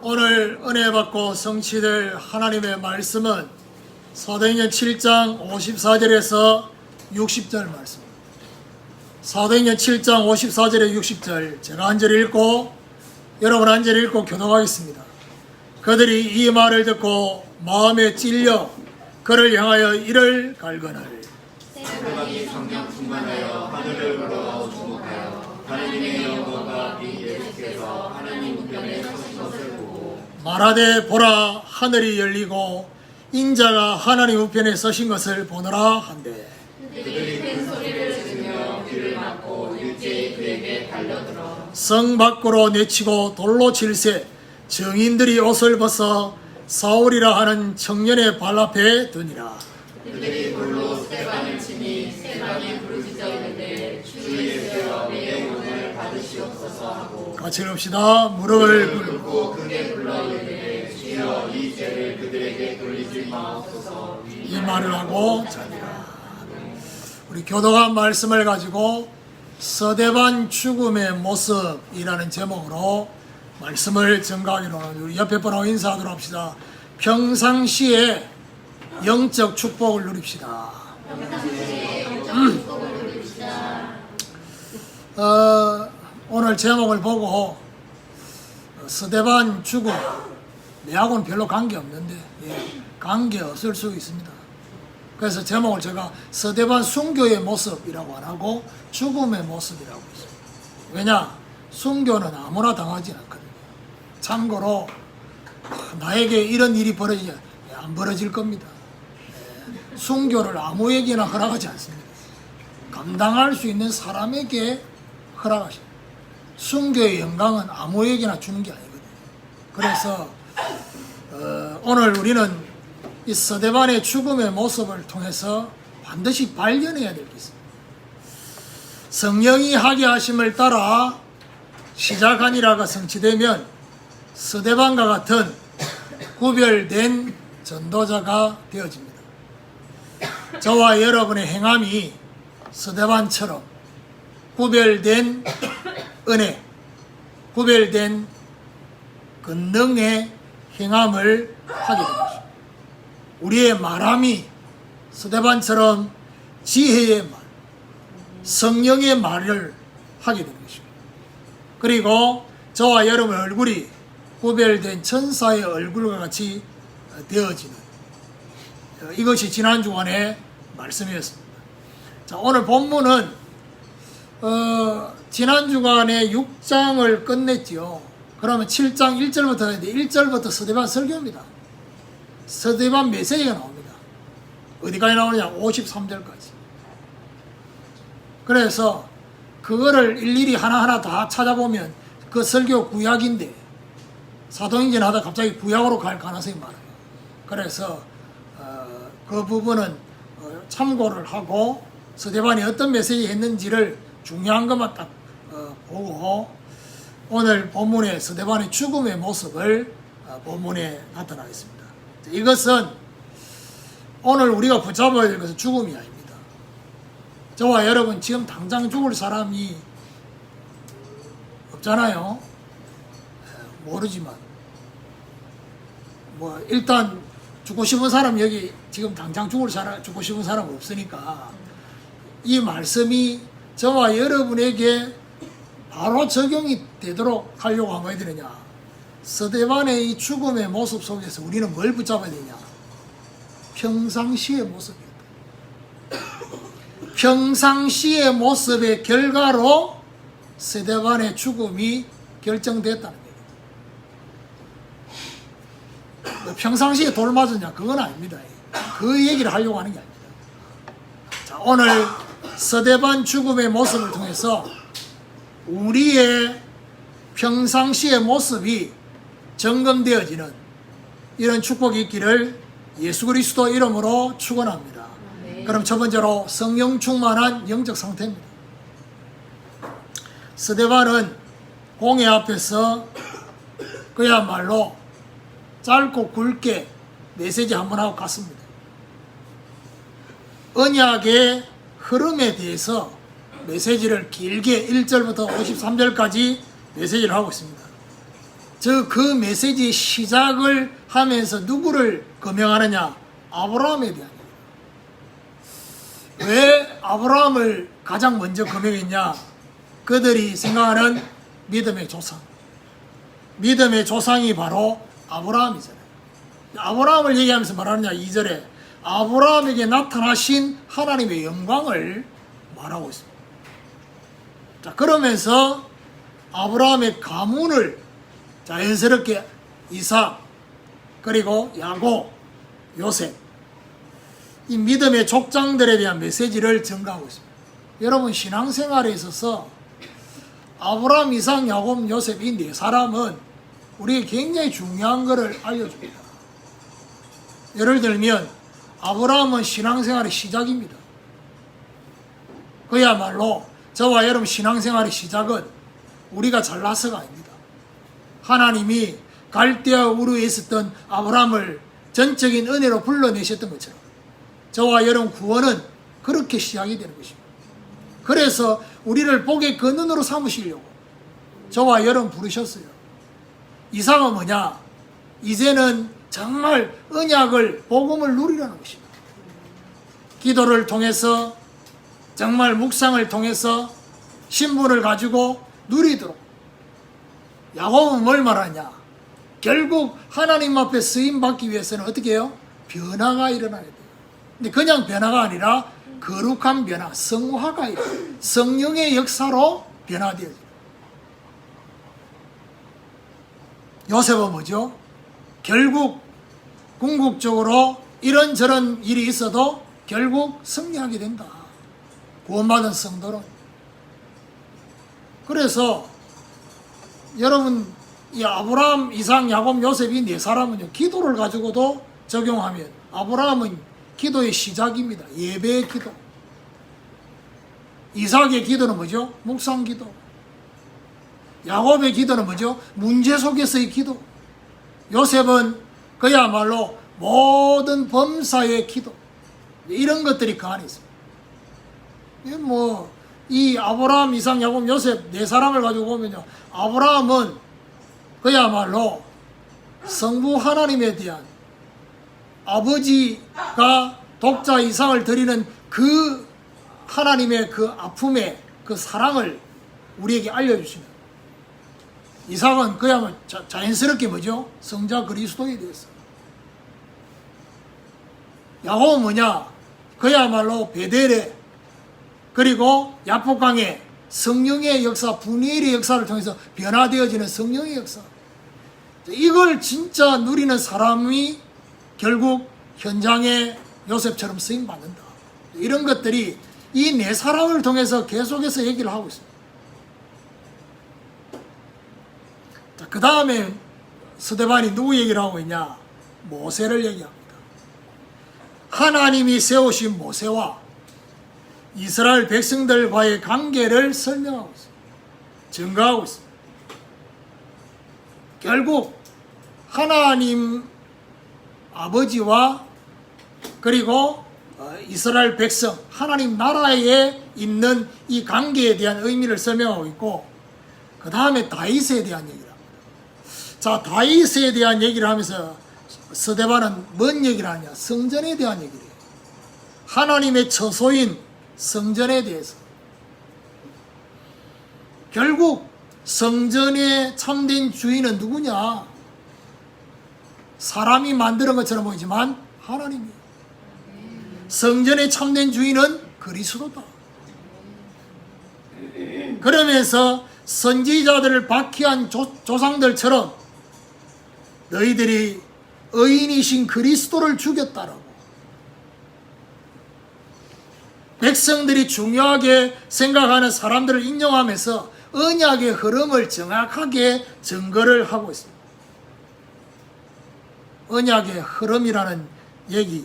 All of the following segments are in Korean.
오늘 은혜 받고 성취될 하나님의 말씀은 사도행전 7장 54절에서 60절 말씀. 사도행전 7장 54절에 60절 제가 한 절 읽고 여러분 한 절 읽고 교독하겠습니다. 그들이 이 말을 듣고 마음에 찔려 그를 향하여 이를 갈거늘 세상이 성령 충만하여 하늘을 우러러 주목하여 하나님의 영광과 이 예수께서 하나님 우편에 서신 것을 보고 말하되 보라 하늘이 열리고 인자가 하나님 우편에 서신 것을 보노라 한대. 그들이 큰 소리를 지르며 귀를 막고 일제히 그에게 달려들어 성 밖으로 내치고 돌로 칠세 증인들이 옷을 벗어 사울이라 하는 청년의 발 앞에 두니라. 그들이 돌로 스데반을 치니 스데반이 부르짖어 이르되 주 예수여 내 영혼을 받으시옵소서 하고 같이 읽읍시다. 무릎을 꿇고 꿇고 크게 불러 이르되 주여 이 죄를 그들에게 돌리지 마옵소서. 이 말을 하고 자니라. 우리 교독한 말씀을 가지고 스데반 죽음의 모습이라는 제목으로 말씀을 전가하기로 하는 우리 옆에 분하고 인사하도록 합시다. 평상시에 영적 축복을 누립시다. 오늘 제목을 보고 스데반 죽음 내하고는 별로 관계없는데 관계 없을 수 있습니다. 그래서 제목을 제가 스데반 순교의 모습이라고 안 하고 죽음의 모습이라고 했습니다. 왜냐? 순교는 아무나 당하지 않거든요. 참고로 나에게 이런 일이 벌어지지 안 벌어질 겁니다. 순교를 아무에게나 허락하지 않습니다. 감당할 수 있는 사람에게 허락하십니다. 순교의 영광은 아무에게나 주는 게 아니거든요. 그래서 오늘 우리는 이 스데반의 죽음의 모습을 통해서 반드시 발견해야 될 게 있습니다. 성령이 하게 하심을 따라 시작하니라가 성취되면 스데반과 같은 구별된 전도자가 되어집니다. 저와 여러분의 행함이 스데반처럼 구별된 은혜, 구별된 권능의 행함을 하게 됩니다. 우리의 말함이 스데반처럼 지혜의 말, 성령의 말을 하게 되는 것입니다. 그리고 저와 여러분의 얼굴이 구별된 천사의 얼굴과 같이 되어지는 이것이 지난 주간의 말씀이었습니다. 자, 오늘 본문은 지난 주간에 6장을 끝냈죠. 그러면 7장 1절부터 하는데 1절부터 스데반 설교입니다. 스데반 메시지가 나옵니다. 어디까지 나오느냐? 53절까지. 그래서 그거를 일일이 하나하나 다 찾아보면 그 설교 구약인데 사도행전 하다 갑자기 구약으로 갈 가능성이 많아요. 그래서 그 부분은 참고를 하고 스데반이 어떤 메시지 했는지를 중요한 것만 딱 보고 오늘 본문의 스데반의 죽음의 모습을 본문에 나타나겠습니다. 이것은 오늘 우리가 붙잡아야 될 것은 죽음이 아닙니다. 저와 여러분 지금 당장 죽을 사람이 없잖아요. 모르지만 뭐 일단 죽고 싶은 사람 여기 지금 당장 죽고 싶은 사람 없으니까 이 말씀이 저와 여러분에게 바로 적용이 되도록 하려고 하면 어떻게 되느냐? 스데반의 이 죽음의 모습 속에서 우리는 뭘 붙잡아야 되냐? 평상시의 모습이었다. 평상시의 모습의 결과로 스데반의 죽음이 결정됐다는 거예요. 평상시에 돌 맞았냐? 그건 아닙니다. 그 얘기를 하려고 하는 게 아닙니다. 자, 오늘 스데반 죽음의 모습을 통해서 우리의 평상시의 모습이 점검되어지는 이런 축복이 있기를 예수 그리스도 이름으로 축원합니다. 그럼 첫 번째로 성령 충만한 영적 상태입니다. 스데반은 공회 앞에서 그야말로 짧고 굵게 메시지 한번 하고 갔습니다. 언약의 흐름에 대해서 메시지를 길게 1절부터 53절까지 메시지를 하고 있습니다. 그 메시지의 시작을 하면서 누구를 거명하느냐? 아브라함에 대한 얘기예요. 왜 아브라함을 가장 먼저 거명했냐? 그들이 생각하는 믿음의 조상. 믿음의 조상이 바로 아브라함이잖아요. 아브라함을 얘기하면서 말하느냐? 2절에 아브라함에게 나타나신 하나님의 영광을 말하고 있습니다. 자, 그러면서 아브라함의 가문을 자연스럽게 이삭, 그리고 야곱, 요셉, 이 믿음의 족장들에 대한 메시지를 전가하고 있습니다. 여러분, 신앙생활에 있어서 아브라함, 이삭, 야곱, 요셉 이 네 사람은 우리에게 굉장히 중요한 것을 알려줍니다. 예를 들면 아브라함은 신앙생활의 시작입니다. 그야말로 저와 여러분 신앙생활의 시작은 우리가 잘나서가 아닙니다. 하나님이 갈대아 우르에 있었던 아브라함을 전적인 은혜로 불러내셨던 것처럼 저와 여러분 구원은 그렇게 시작이 되는 것입니다. 그래서 우리를 복의 그 눈으로 삼으시려고 저와 여러분 부르셨어요. 이상은 뭐냐? 이제는 정말 언약을, 복음을 누리라는 것입니다. 기도를 통해서, 정말 묵상을 통해서 신분을 가지고 누리도록. 야곱은 뭘 말하냐? 결국 하나님 앞에 쓰임받기 위해서는 어떻게 해요? 변화가 일어나야 돼요. 근데 그냥 변화가 아니라 거룩한 변화, 성화가 일어나요. 성령의 역사로 변화되어져요. 요셉은 뭐죠? 결국 궁극적으로 이런저런 일이 있어도 결국 승리하게 된다. 구원받은 성도는. 그래서 여러분 이 아브라함, 이삭, 야곱, 요셉 이 네 사람은요 기도를 가지고도 적용하면 아브라함은 기도의 시작입니다. 예배의 기도. 이삭의 기도는 뭐죠? 묵상 기도. 야곱의 기도는 뭐죠? 문제 속에서의 기도. 요셉은 그야말로 모든 범사의 기도. 이런 것들이 그 안에 있습니다. 이 아브라함, 이삭, 야곱, 요셉 네 사람을 가지고 보면요. 아브라함은 그야말로 성부 하나님에 대한 아버지가 독자 이삭을 드리는 그 하나님의 그 아픔의 그 사랑을 우리에게 알려주십니다. 이삭은 그야말로 자연스럽게 뭐죠? 성자 그리스도에 대해서. 야곱은 뭐냐? 그야말로 베델에 그리고 야복강에 성령의 역사, 분일의 역사를 통해서 변화되어지는 성령의 역사. 이걸 진짜 누리는 사람이 결국 현장에 요셉처럼 쓰임받는다. 이런 것들이 이 네 사람을 통해서 계속해서 얘기를 하고 있습니다. 그 다음에 스데반이 누구 얘기를 하고 있냐? 모세를 얘기합니다. 하나님이 세우신 모세와 이스라엘 백성들과의 관계를 설명하고 있습니다. 증거하고 있습니다. 결국 하나님 아버지와 그리고 이스라엘 백성, 하나님 나라에 있는 이 관계에 대한 의미를 설명하고 있고 그 다음에 다윗에 대한 얘기를 합니다. 자, 다윗에 대한 얘기를 하면서 스데반은 뭔 얘기를 하냐? 성전에 대한 얘기를 해요. 하나님의 처소인 성전에 대해서. 결국 성전의 참된 주인은 누구냐? 사람이 만드는 것처럼 보이지만 하나님이에요. 성전의 참된 주인은 그리스도다. 그러면서 선지자들을 박해한 조상들처럼 너희들이 의인이신 그리스도를 죽였다라고. 백성들이 중요하게 생각하는 사람들을 인용하면서 언약의 흐름을 정확하게 증거를 하고 있습니다. 언약의 흐름이라는 얘기,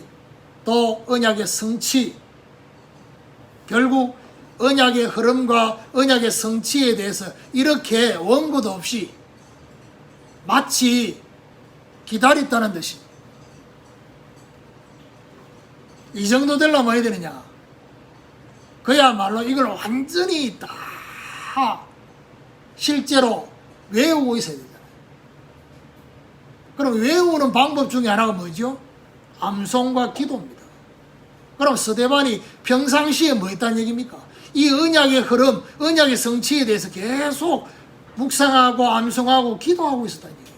또 언약의 성취, 결국 언약의 흐름과 언약의 성취에 대해서 이렇게 원고도 없이 마치 기다렸다는 듯이 이 정도 되려면 해야 되느냐? 그야말로 이걸 완전히 다 실제로 외우고 있어야 되잖아요. 그럼 외우는 방법 중에 하나가 뭐죠? 암송과 기도입니다. 그럼 스데반이 평상시에 뭐 했다는 얘기입니까? 이 언약의 흐름, 언약의 성취에 대해서 계속 묵상하고 암송하고 기도하고 있었다는 얘기예요.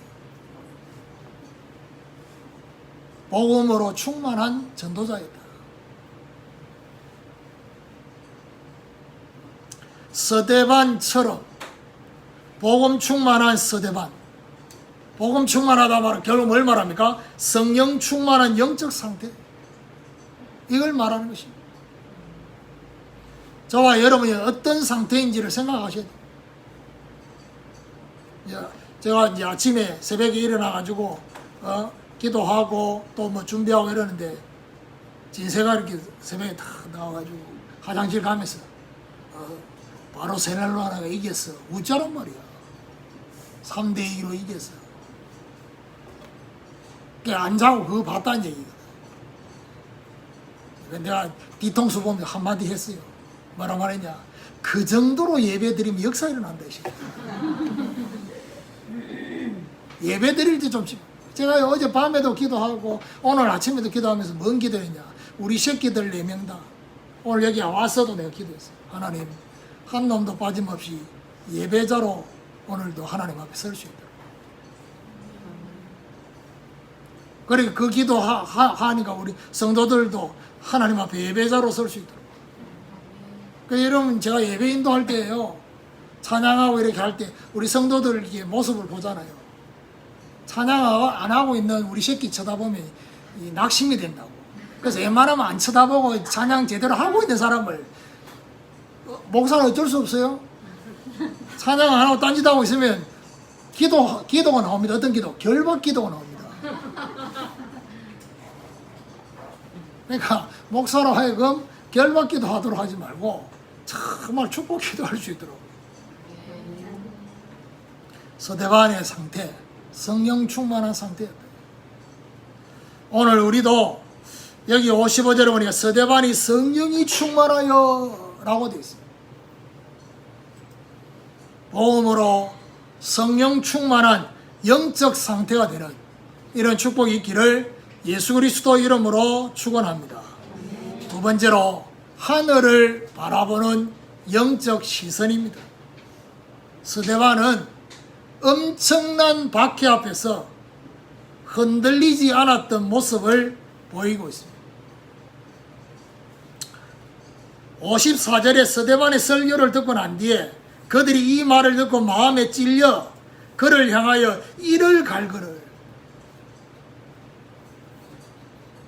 복음으로 충만한 전도자였다. 스데반처럼 복음 충만한 스데반, 복음 충만하다 말은 결국 뭘 말합니까? 성령 충만한 영적 상태, 이걸 말하는 것입니다. 저와 여러분이 어떤 상태인지를 생각하셔야 돼요. 제가 이제 아침에 새벽에 일어나가지고 기도하고 또 뭐 준비하고 이러는데 진세가 이렇게 새벽에 다 나와가지고 화장실 가면서 바로 세넬로나가 이겼어. 웃자란 말이야. 3대2로 이겼어. 안 자고 그거 봤다는 얘기거든. 내가 뒤통수 보면서 한마디 했어요. 뭐라 말했냐? 그 정도로 예배 드리면 역사 일어난다. 예배 드릴 때 좀, 제가 어제 밤에도 기도하고 오늘 아침에도 기도하면서 뭔 기도했냐? 우리 새끼들 4명 다 오늘 여기 왔어도 내가 기도했어요. 하나님, 한 놈도 빠짐없이 예배자로 오늘도 하나님 앞에 설 수 있도록. 그러니까 그 기도 하니까 우리 성도들도 하나님 앞에 예배자로 설 수 있도록. 그러니까 여러분, 제가 예배 인도할 때요, 찬양하고 이렇게 할 때 우리 성도들 이렇게 모습을 보잖아요. 찬양 안 하고 있는 우리 새끼 쳐다보면 이 낙심이 된다고. 그래서 웬만하면 안 쳐다보고 찬양 제대로 하고 있는 사람을, 목사는 어쩔 수 없어요. 찬양 안 하고 딴짓하고 있으면 기도가 나옵니다. 어떤 기도? 결박 기도가 나옵니다. 그러니까 목사로 하여금 결박 기도하도록 하지 말고 정말 축복 기도할 수 있도록. 스데반의 상태, 성령 충만한 상태였다. 오늘 우리도 여기 55절에 보니까 스데반이 성령이 충만하여 라고 되어 있습니다. 복음으로 성령 충만한 영적 상태가 되는 이런 축복이 있기를 예수 그리스도 이름으로 축원합니다. 두 번째로 하늘을 바라보는 영적 시선입니다. 스데반은 엄청난 박해 앞에서 흔들리지 않았던 모습을 보이고 있습니다. 54절에 스데반의 설교를 듣고 난 뒤에 그들이 이 말을 듣고 마음에 찔려 그를 향하여 이를 갈그를.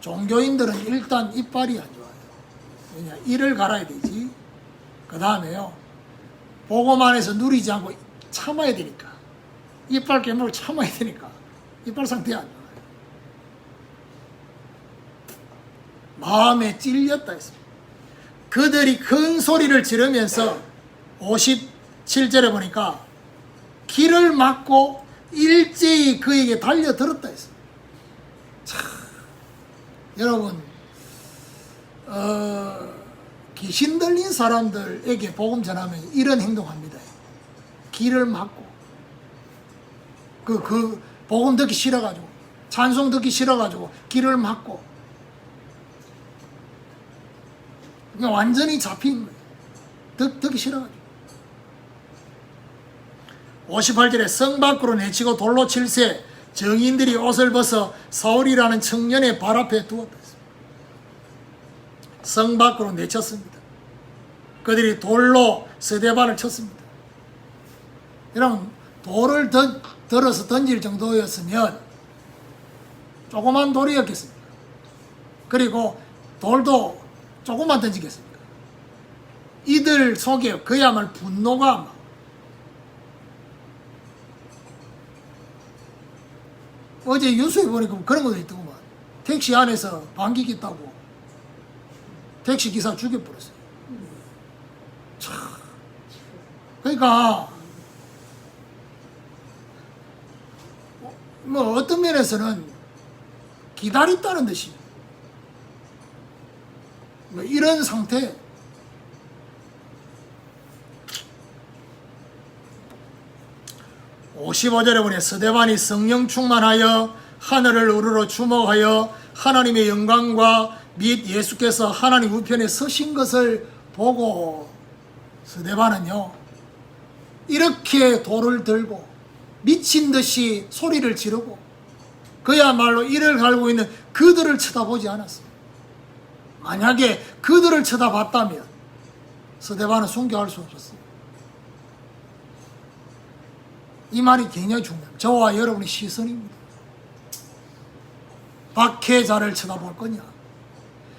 종교인들은 일단 이빨이 안 좋아요. 왜냐, 이를 갈아야 되지. 그 다음에요, 복음 안에서 누리지 않고 참아야 되니까, 이빨 깨물고 참아야 되니까 이빨 상태 안 좋아요. 마음에 찔렸다 했습니다. 그들이 큰 소리를 지르면서 57절에 보니까 길을 막고 일제히 그에게 달려들었다 했습니다. 참, 여러분, 귀신 들린 사람들에게 복음 전하면 이런 행동합니다. 길을 막고 그 복음 듣기 싫어가지고, 찬송 듣기 싫어가지고 길을 막고, 그냥 완전히 잡힌 거예요. 듣기 싫어가지고. 58절에 성 밖으로 내치고 돌로 칠세 정인들이 옷을 벗어 사울이라는 청년의 발 앞에 두었다. 성 밖으로 내쳤습니다. 그들이 돌로 스데반을 쳤습니다. 이런 돌을 들어서 던질 정도였으면 조그만 돌이었겠습니까? 그리고 돌도 조금만 던지겠습니까? 이들 속에 그야말로 분노가 막, 어제 뉴스에 보니까 그런 것도 있더구만. 택시 안에서 방귀기 따고 택시 기사 죽여버렸어요. 참. 그러니까 뭐 어떤 면에서는 기다렸다는 듯이 뭐 이런 상태. (55절에) 보니 스데반이 성령 충만하여 하늘을 우러러 주목하여 하나님의 영광과 및 예수께서 하나님 우편에 서신 것을 보고 스데반은요 이렇게 돌을 들고 미친 듯이 소리를 지르고 그야말로 이를 갈고 있는 그들을 쳐다보지 않았어요. 만약에 그들을 쳐다봤다면 스데반은 순교할 수 없었어요. 이 말이 굉장히 중요합니다. 저와 여러분의 시선입니다. 박해자를 쳐다볼 거냐,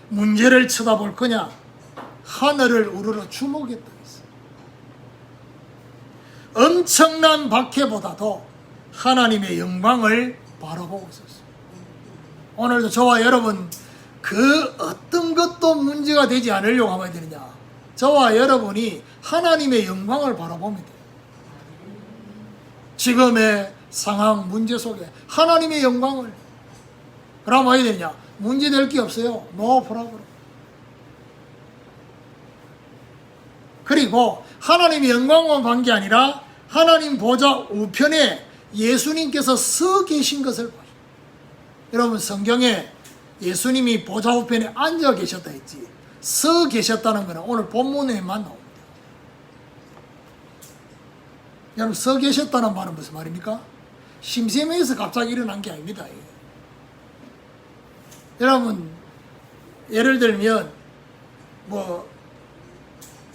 문제를 쳐다볼 거냐, 하늘을 우러러 주목했다 했어요. 엄청난 박해보다도 하나님의 영광을 바라보고 있었어요. 오늘도 저와 여러분 그 어떤 것도 문제가 되지 않으려고 하면 되느냐, 저와 여러분이 하나님의 영광을 바라보면 돼요. 지금의 상황 문제 속에 하나님의 영광을, 그럼 뭐 해야 되냐, 문제될 게 없어요. 노 프로그램. 그리고 하나님의 영광만 본 게 아니라 하나님 보좌 우편에 예수님께서 서 계신 것을 봐요. 여러분 성경에 예수님이 보좌 우편에 앉아 계셨다 했지, 서 계셨다는 것은 오늘 본문에만 나옵니다. 여러분 서 계셨다는 말은 무슨 말입니까? 심심해서 갑자기 일어난 게 아닙니다. 여러분 예를 들면 뭐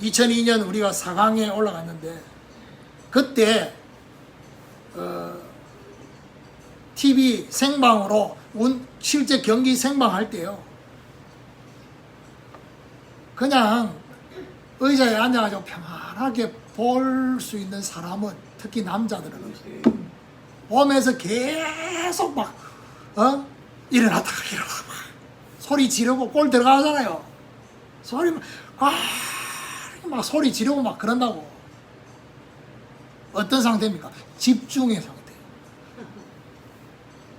2002년 우리가 4강에 올라갔는데 그때 TV 생방으로 실제 경기 생방할 때요 그냥 의자에 앉아가지고 평안하게 볼 수 있는 사람은 특히 남자들은 보면서 계속 막 일어났다가 소리 지르고 골 들어가잖아요. 소리 막 소리 지르고 막 그런다고. 어떤 상태입니까? 집중의 상태.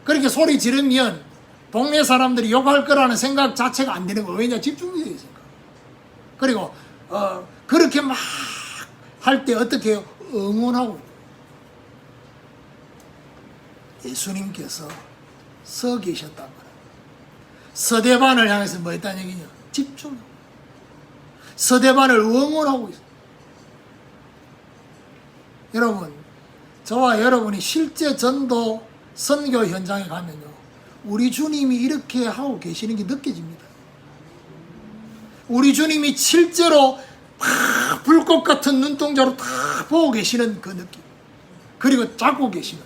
그렇게 소리 지르면 동네 사람들이 욕할 거라는 생각 자체가 안 되는 거예요. 왜냐? 집중이 되어 있으니까. 그리고 그렇게 막 할 때 어떻게 해요? 응원하고. 예수님께서 서 계셨단 말이에요. 스데반을 향해서 뭐 했다는 얘기냐? 집중. 스데반을 응원하고 있어요. 여러분, 저와 여러분이 실제 전도 선교 현장에 가면요, 우리 주님이 이렇게 하고 계시는 게 느껴집니다. 우리 주님이 실제로 다 불꽃 같은 눈동자로 다 보고 계시는 그 느낌, 그리고 잡고 계시는.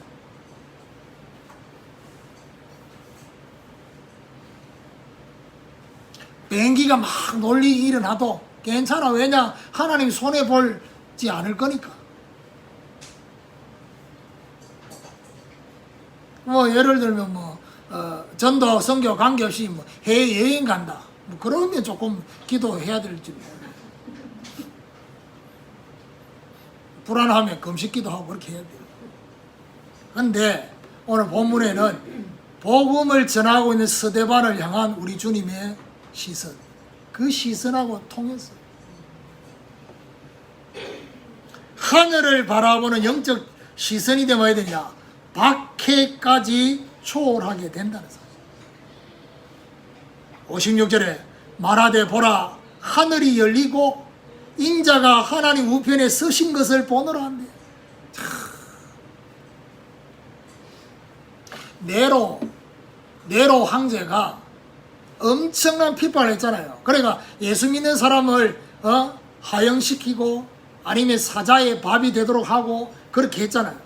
비행기가 막 놀리기 일어나도 괜찮아. 왜냐? 하나님 손해보지 않을 거니까. 뭐 예를 들면 뭐 전도 선교 관계없이 뭐 해외 여행 간다, 뭐 그러면 조금 기도해야 될지 모르겠어요. 불안하면 금식기도 하고 그렇게 해야 돼요. 근데 오늘 본문에는 복음을 전하고 있는 스데반을 향한 우리 주님의 시선, 그 시선하고 통했어요. 하늘을 바라보는 영적 시선이 되면 되냐? 박해까지 초월하게 된다는 사실. 56절에 말하되 보라, 하늘이 열리고 인자가 하나님 우편에 서신 것을 보노라 한대. 네로 황제가 엄청난 핍박을 했잖아요. 그러니까 예수 믿는 사람을 하영시키고 아니면 사자의 밥이 되도록 하고 그렇게 했잖아요.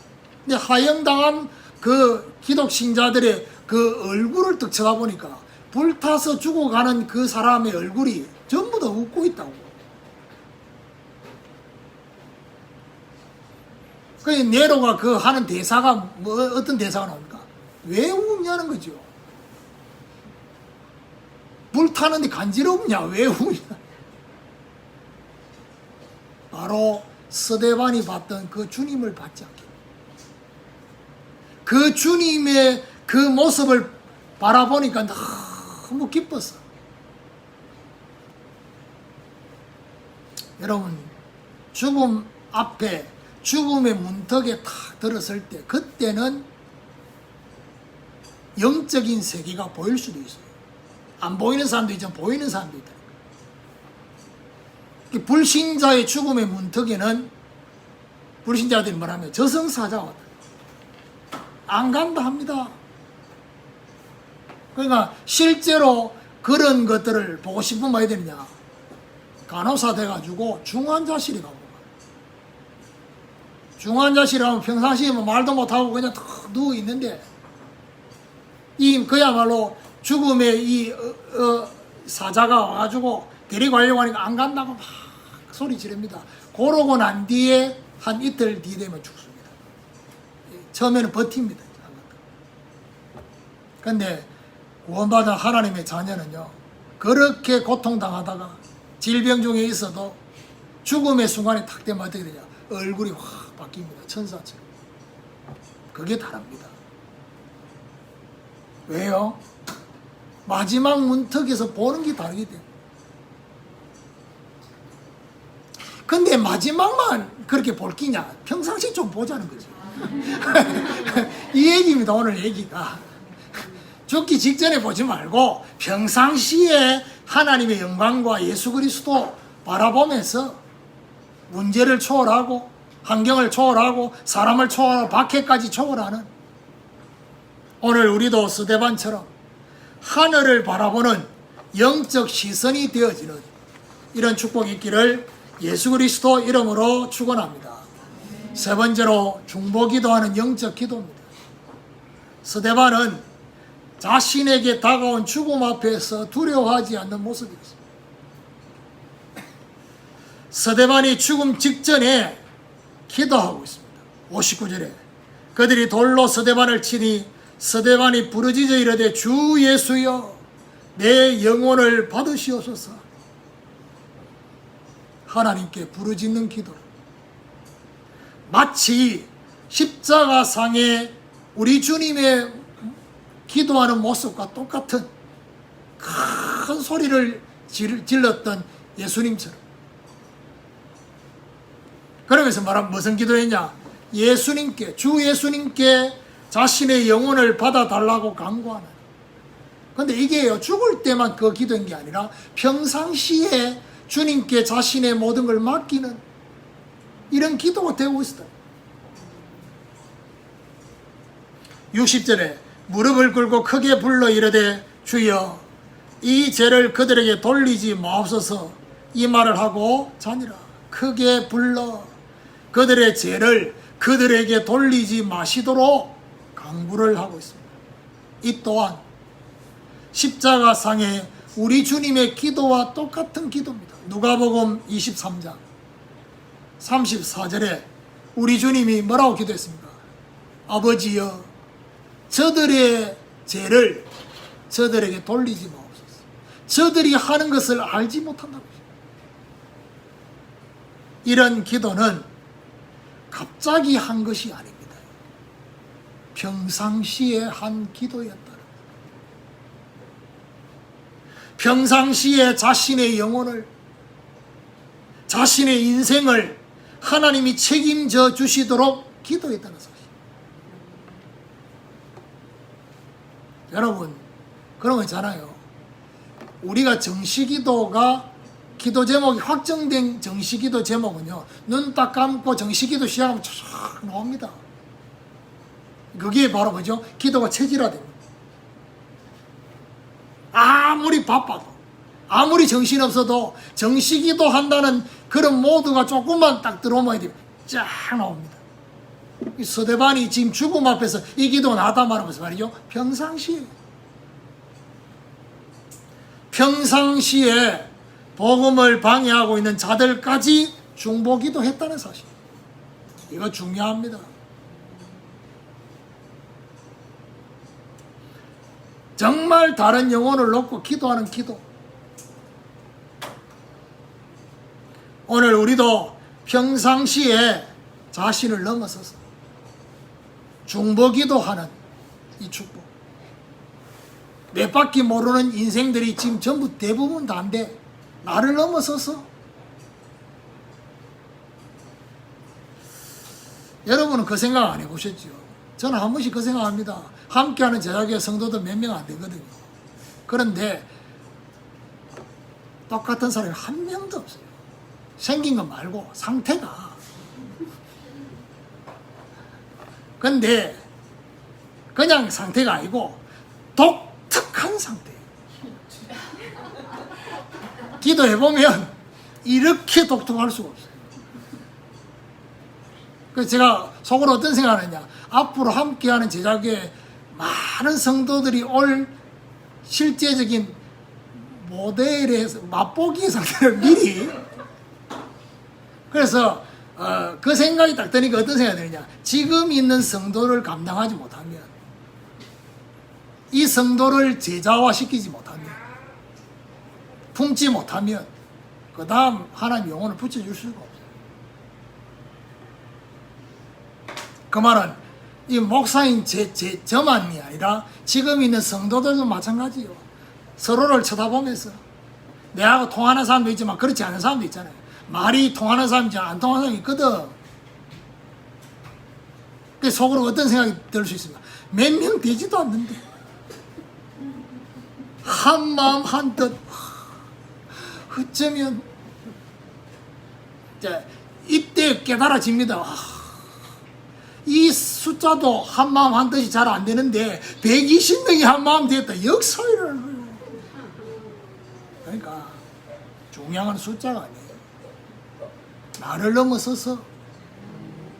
근데 하영당한 그 기독 신자들의 그 얼굴을 딱 쳐다보니까 불타서 죽어가는 그 사람의 얼굴이 전부 다 웃고 있다고. 그 네로가 그 하는 대사가 뭐 어떤 대사가 나옵니까? 왜 웃냐는 거죠. 불타는데 간지럽냐? 왜 웃냐? 바로 스데반이 봤던 그 주님을 받지 않게, 그 주님의 그 모습을 바라보니까 너무 기뻤어. 여러분, 죽음 앞에, 죽음의 문턱에 탁 들었을 때, 그때는 영적인 세계가 보일 수도 있어요. 안 보이는 사람도 있지만 보이는 사람도 있다. 불신자의 죽음의 문턱에는 불신자들이 뭐라면 저승사자가 왔다. 안 간다 합니다. 그러니까 실제로 그런 것들을 보고 싶으면 뭐 해야 되느냐. 간호사 돼가지고 중환자실에 가고, 중환자실에 가면 평상시에 뭐 말도 못하고 그냥 탁 누워있는데 이 그야말로 죽음의 이 사자가 와가지고 데리고 가려고 하니까 안 간다고 막 소리 지릅니다. 그러고 난 뒤에 한 이틀 뒤 되면 죽습니다. 처음에는 버팁니다. 근데 구원받은 하나님의 자녀는요, 그렇게 고통당하다가 질병 중에 있어도 죽음의 순간에 탁 되면 어떻게 되냐, 얼굴이 확 바뀝니다. 천사처럼. 그게 다릅니다. 왜요? 마지막 문턱에서 보는 게 다르기 때문에. 근데 마지막만 그렇게 볼 끼냐? 평상시 좀 보자는 거지. 이 얘기입니다. 오늘 얘기가. 죽기 직전에 보지 말고 평상시에 하나님의 영광과 예수 그리스도 바라보면서 문제를 초월하고 환경을 초월하고 사람을 초월하고 박해까지 초월하는, 오늘 우리도 스데반처럼 하늘을 바라보는 영적 시선이 되어지는 이런 축복이 있기를 예수 그리스도 이름으로 축원합니다. 세 번째로 중보기도하는 영적 기도입니다. 스데반은 자신에게 다가온 죽음 앞에서 두려워하지 않는 모습이었습니다. 스데반이 죽음 직전에 기도하고 있습니다. 59절에 그들이 돌로 스데반을 치니 스데반이 부르짖어 이르되 주 예수여 내 영혼을 받으시옵소서. 하나님께 부르짖는 기도, 마치 십자가상에 우리 주님의 기도하는 모습과 똑같은 큰 소리를 질렀던 예수님처럼. 그러면서 말하면 무슨 기도했냐? 예수님께, 주 예수님께 자신의 영혼을 받아달라고 간구하는. 근데 이게요, 죽을 때만 그 기도인 게 아니라 평상시에 주님께 자신의 모든 걸 맡기는 이런 기도가 되고 있어요. 60절에 무릎을 꿇고 크게 불러 이르되 주여 이 죄를 그들에게 돌리지 마옵소서. 이 말을 하고 자니라. 크게 불러 그들의 죄를 그들에게 돌리지 마시도록 강구를 하고 있습니다. 이 또한 십자가상의 우리 주님의 기도와 똑같은 기도입니다. 누가복음 23장 34절에 우리 주님이 뭐라고 기도했습니까? 아버지여 저들의 죄를 저들에게 돌리지 마옵소서. 저들이 하는 것을 알지 못한다고. 이런 기도는 갑자기 한 것이 아닙니다. 평상시에 한 기도였다. 평상시에 자신의 영혼을, 자신의 인생을 하나님이 책임져 주시도록 기도했다는 사실. 여러분, 그런 거 있잖아요. 우리가 정시기도가 기도 제목이 확정된 정시기도 제목은요, 눈 딱 감고 정시기도 시작하면 쫙 나옵니다. 그게 바로 뭐죠? 기도가 체질화됩니다. 아무리 바빠도, 아무리 정신없어도 정시기도 한다는 그런 모드가 조금만 딱 들어오면 쫙 나옵니다. 이 스데반이 지금 죽음 앞에서 이 기도 나다 말하면서 말이죠. 평상시에 복음을 방해하고 있는 자들까지 중보기도 했다는 사실. 이거 중요합니다. 정말 다른 영혼을 놓고 기도하는 기도. 오늘 우리도 평상시에 자신을 넘어서서 중보기도하는 이 축복. 몇 바퀴 모르는 인생들이 지금 전부 대부분 다인데 나를 넘어서서 여러분은 그 생각 안 해보셨죠? 저는 한 번씩 그 생각합니다. 함께하는 제자교회 성도도 몇 명 안 되거든요. 그런데 똑같은 사람이 한 명도 없어요. 생긴 것 말고 상태가. 근데 그냥 상태가 아니고 독특한 상태예요. 기도해보면 이렇게 독특할 수가 없어요. 그래서 제가 속으로 어떤 생각을 했냐. 앞으로 함께하는 제자교회 많은 성도들이 올 실제적인 모델의 맛보기 상태를 미리. 그래서 그 생각이 딱 드니까 어떤 생각이 드느냐. 지금 있는 성도를 감당하지 못하면, 이 성도를 제자화시키지 못하면, 품지 못하면 그 다음 하나님 영혼을 붙여줄 수가 없어요. 그 말은 이 목사인 저만이 아니라 지금 있는 성도들도 마찬가지요. 서로를 쳐다보면서 내하고 통하는 사람도 있지만 그렇지 않은 사람도 있잖아요. 말이 통하는 사람이지 안 통하는 사람이 있거든. 그 속으로 어떤 생각이 들 수 있습니까? 몇 명 되지도 않는데 한 마음 한 뜻. 어쩌면 이때 깨달아집니다. 이 숫자도 한 마음 한 뜻이 잘 안 되는데 120명이 한 마음 됐다. 역사를 거예요. 그러니까 중요한 건 숫자가 아니에요. 나를 넘어서서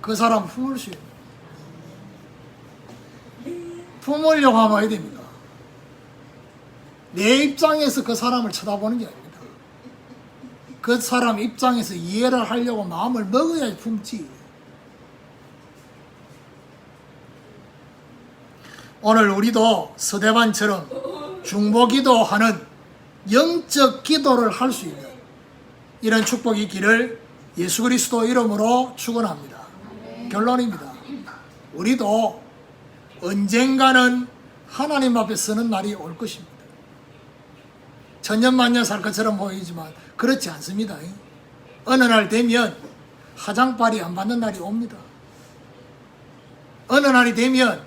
그 사람 품을 수 있는, 품으려고 하면 어야 됩니까? 내 입장에서 그 사람을 쳐다보는 게 아닙니다. 그 사람 입장에서 이해를 하려고 마음을 먹어야지 품지. 오늘 우리도 서대반처럼 중보기도 하는 영적 기도를 할 수 있는 이런 축복이 있기를 예수 그리스도 이름으로 축원합니다. 결론입니다. 우리도 언젠가는 하나님 앞에 서는 날이 올 것입니다. 천년만년 살 것처럼 보이지만 그렇지 않습니다. 어느 날 되면 화장빨이 안 받는 날이 옵니다. 어느 날이 되면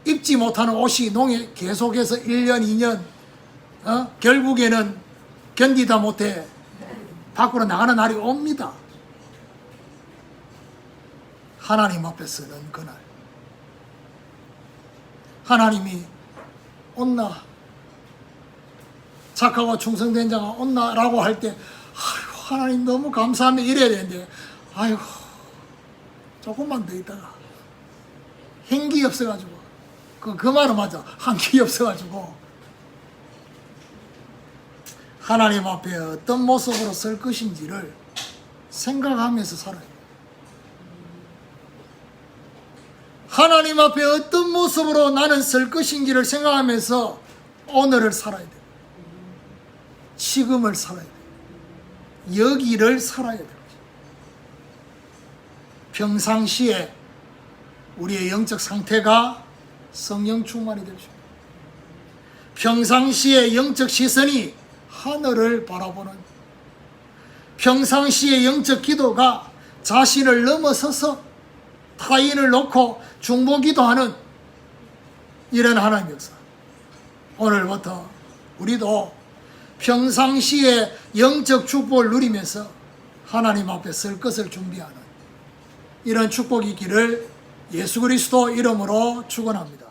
입지 못하는 옷이 농에 계속해서 1년, 2년, 결국에는 견디다 못해 밖으로 나가는 날이 옵니다. 하나님 앞에 서는 그날. 하나님이 온나, 착하고 충성된 자가 온나라고 할 때, 아이고, 하나님 너무 감사합니다. 이래야 되는데, 아이고, 조금만 더 있다가, 행기 없어가지고, 그 말은 맞아. 한기 없어가지고, 하나님 앞에 어떤 모습으로 설 것인지를 생각하면서 살아야 돼요. 하나님 앞에 어떤 모습으로 나는 설 것인지를 생각하면서 오늘을 살아야 돼요. 지금을 살아야 돼요. 여기를 살아야 돼요. 평상시에 우리의 영적 상태가 성령 충만이 될 수 있습니다. 평상시에 영적 시선이 하늘을 바라보는, 평상시에 영적 기도가 자신을 넘어서서 타인을 놓고 중보기도하는 이런 하나님 역사. 오늘부터 우리도 평상시에 영적 축복을 누리면서 하나님 앞에 설 것을 준비하는 이런 축복이 있기를 예수 그리스도 이름으로 축원합니다.